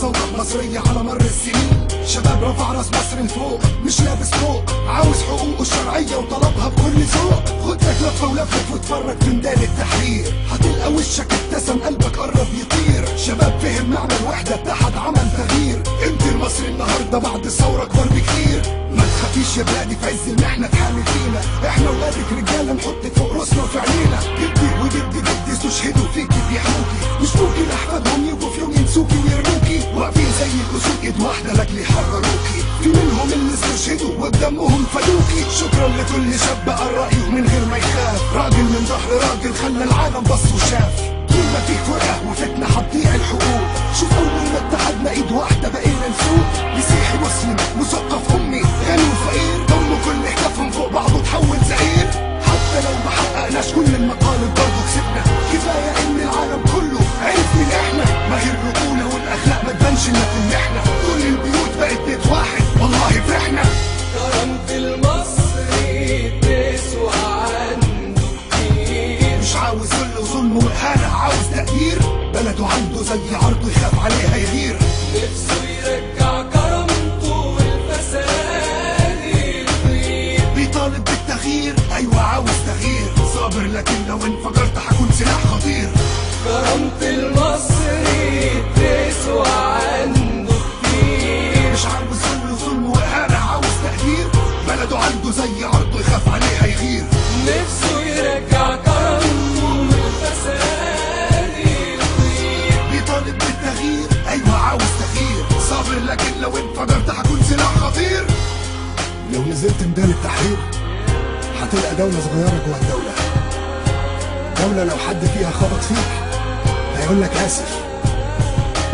ثورة مصرية على مر السنين، شباب رفع راس مصر لفوق مش لابس فوق، عاوز حقوقه الشرعية وطلبها بكل ذوق. خد لك لفة ولفت واتفرج في ميدان التحرير، هتلقى وشك ابتسم قلبك قرب يطير. شباب فهم معنى الوحدة اتحد عمل تغيير، انت المصري النهاردة بعد الثورة اكبر بكتير. ما تخافيش يا بلادي في عز المحنة تحامي فينا، احنا ولادك رجالة نحطك فوق راسنا وفي عينينا. جدي وجدي جدي استشهدوا فيكي بيحموكي، مش ممكن احفادهم يجوا في يوم ينسوكي ويرموكي، واقفين زي الاسود ايد واحدة لاجل يحرروكي. في منهم اللي استشهدوا وبدمهم فدوكي. شكرا لكل شاب بقى رأيه من غير ما يخاف، راجل من ظهر راجل خلى العالم بص وشاف. طول ما فيك فرقة وفتنة هتضيع الحقوق، شوف اول ما اتحدنا ايد واحدة بقينا نسوق. مسيحي مسلم مثقف امي غني وفقير، ضموا كل اكتافهم فوق بعض وتحول زعير. حتى لو ما حققناش كل المطالب برضه كسبنا، كفاية ان العالم كله عرف مين احنا. ما هي الرجولة والاخلاق ما تبانش الا في المحنة، كل البيوت بقت بيت واحد والله فرحنا. كرامة المصري تسوى عنده كتير، مش عاوز ذل وظلم واهانة، عاوز تقدير. بلده عنده زي عرضه يخاف عليها يغير. نفسه يرجع كرامته والفساد يطير، بيطالب بالتغيير، ايوه عاوز تغيير. صابر لكن لو انفجرت هكون سلاح خطير. كرامة المصري تسوى عنده كتير، مش عاوز ذل وظلم واهانة، عاوز تقدير. بلده عنده زي عرضه يخاف عليها يغير. نفسه يرجع كرامته والفساد يطير، بيطالب بالتغيير، ايوه عاوز تغيير. صابر لكن لو انفجرت هكون سلاح خطير. لو نزلت ميدان التحرير هتلقى دولة صغيرة جوه الدولة، دولة لو حد فيها خبط فيك هيقولك آسف،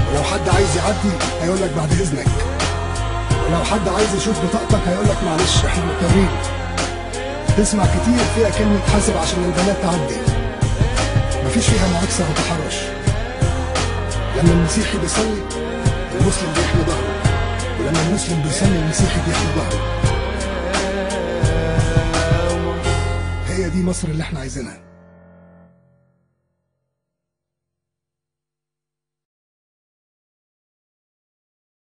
ولو حد عايز يعدي هيقولك بعد إذنك، ولو حد عايز يشوف بطاقتك هيقولك معلش احنا مضطرين. تسمع كتير فيها كلمة حاسب عشان البنات تعدي، مفيش فيها معاكسة وتحرش. لما المسيحي بيصلي المسلم بيحمي ظهره، ولما المسلم بيصلي المسيحي بيحمي ظهره. هي دي مصر اللي احنا عايزينها.